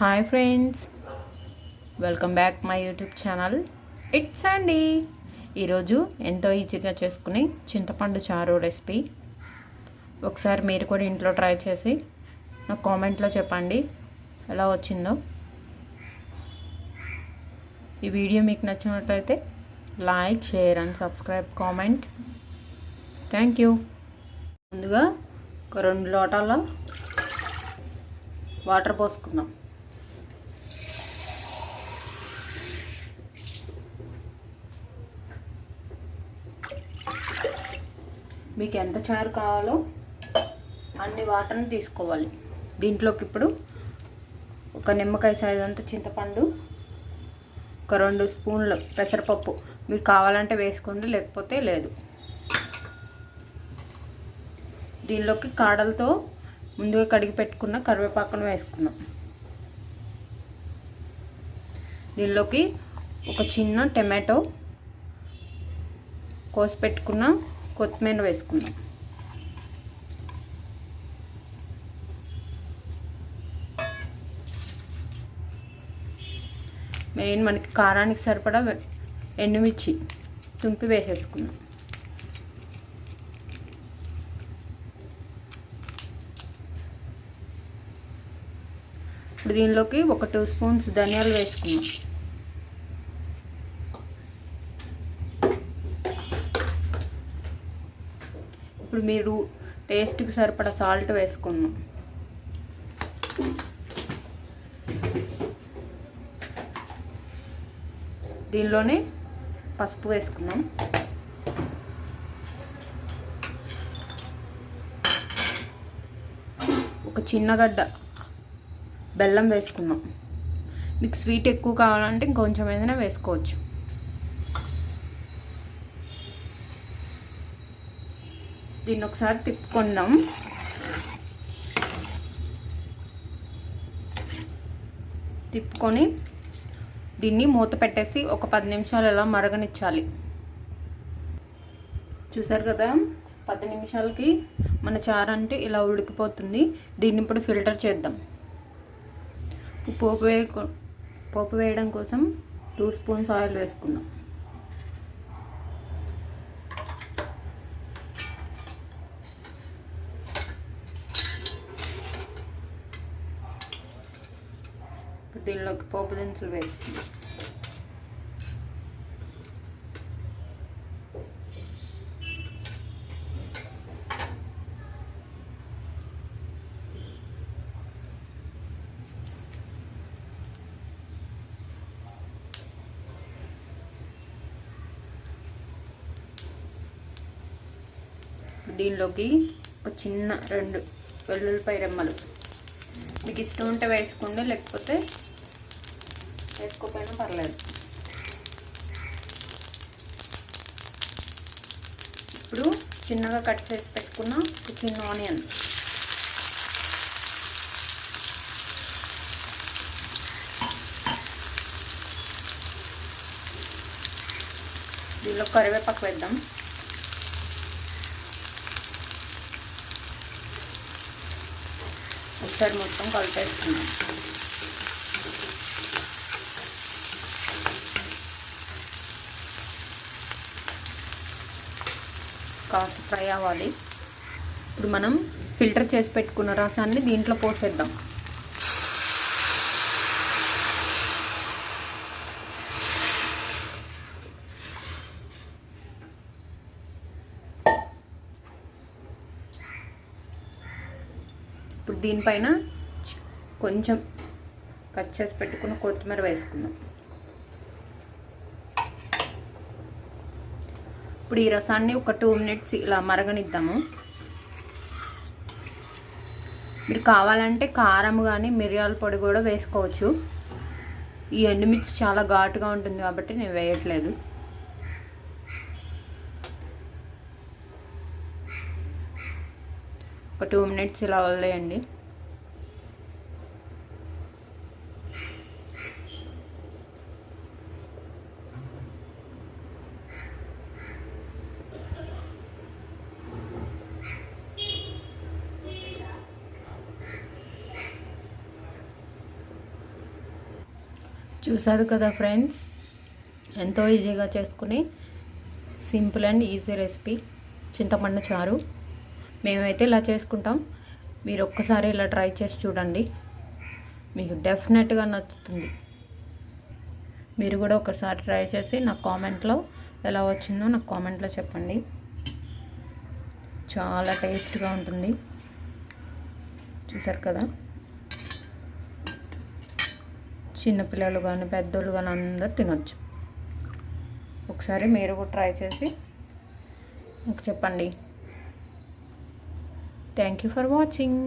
Hi friends, welcome back my YouTube channel. It's అండి. ఈరోజు ఎంతో ఈజీగా చేసుకుని చింతపండు చారు రెసిపీ. ఒకసారి మీరు కూడా ఇంట్లో ట్రై చేసి నాకు కామెంట్లో చెప్పండి ఎలా వచ్చిందో. ఈ వీడియో మీకు నచ్చినట్లయితే like, share and subscribe, comment. Thank you. ముందుగా ఒక 2 లోటాల వాటర్ పోసుకుందాం. మీకు ఎంత చారు కావాలో అన్ని వాటర్ని తీసుకోవాలి. దీంట్లోకి ఇప్పుడు ఒక నిమ్మకాయ సైజ్ అంత చింతపండు, ఒక 2 స్పూన్లు పెసరపప్పు, మీరు కావాలంటే వేసుకోండి, లేకపోతే లేదు. దీనిలోకి కాడలతో ముందుగా కడిగి పెట్టుకున్న కరివేపాకును వేసుకున్నాం. దీనిలోకి ఒక చిన్న టమాటో, కోసి పెట్టుకున్న కొత్తిమీర వేసుకుందాం. మెయిన్ మనకి కారానికి సరిపడా ఎండుమిర్చి తుంపి వేసేసుకుందాం. ఇప్పుడు దీనిలోకి ఒక 2 స్పూన్స్ ధనియాలు వేసుకుందాం. ఇప్పుడు మీరు టేస్ట్కి సరిపడా సాల్ట్ వేసుకున్నాం. దీనిలోనే పసుపు వేసుకున్నాం. ఒక చిన్న గడ్డ బెల్లం వేసుకున్నాం. మీకు స్వీట్ ఎక్కువ కావాలంటే ఇంకొంచెం ఏదైనా వేసుకోవచ్చు. దీన్ని ఒకసారి తిప్పుకుందాం. తిప్పుకొని దీన్ని మూత పెట్టేసి ఒక 10 నిమిషాలు ఇలా మరగనిచ్చాలి. చూసారు కదా, 10 నిమిషాలకి మన చారు అంటే ఇలా ఉడికిపోతుంది. దీన్ని ఇప్పుడు ఫిల్టర్ చేద్దాం. పోపు వేయడం కోసం 2 స్పూన్స్ ఆయిల్ వేసుకుందాం. దీనిలోకి పోపు దినుసులు వేసుకుందాం. దీనిలోకి ఒక చిన్న 2 వెల్లుల్లిపాయ రెమ్మలు, మీకు ఇష్టం ఉంటే వేసుకోండి, లేకపోతే వేసుకోకపోయినా పర్లేదు. ఇప్పుడు చిన్నగా కట్ చేసి పెట్టుకున్న ఒక చిన్న ఆనియన్, దీనిలో కరివేపాకు వేద్దాం. ఒకసారి మొత్తం కలిపేసుకున్నాం. కాస్త ఫ్రై అవ్వాలి. ఇప్పుడు మనం ఫిల్టర్ చేసి పెట్టుకున్న రసాన్ని దీంట్లో పోసేద్దాం. ఇప్పుడు దీనిపైన కొంచెం కట్ చేసి పెట్టుకున్న కొత్తిమీర వేసుకుందాం. ఇప్పుడు ఈ రసాన్ని ఒక 2 మినిట్స్ ఇలా మరగనిద్దాము. మీరు కావాలంటే కారం కానీ మిరియాల పొడి కూడా వేసుకోవచ్చు. ఈ ఎండుమిర్చి చాలా ఘాటుగా ఉంటుంది కాబట్టి నేను వేయట్లేదు. ఒక 2 మినిట్స్ ఇలా వదిలేయండి. చూసారు కదా ఫ్రెండ్స్, ఎంతో ఈజీగా చేసుకుని సింపుల్ అండ్ ఈజీ రెసిపీ చింతపండు చారు. మేమైతే ఇలా చేసుకుంటాం. మీరు ఒక్కసారి ఇలా ట్రై చేసి చూడండి, మీకు డెఫినెట్గా నచ్చుతుంది. మీరు కూడా ఒకసారి ట్రై చేసి నాకు కామెంట్లో ఎలా వచ్చిందో నాకు కామెంట్లో చెప్పండి. చాలా టేస్ట్గా ఉంటుంది. చూసారు కదా, చిన్నపిల్లలు కానీ పెద్దోళ్ళు కానీ అందరు తినొచ్చు. ఒకసారి మీరు కూడా ట్రై చేసి నాకు చెప్పండి. Thank you for watching.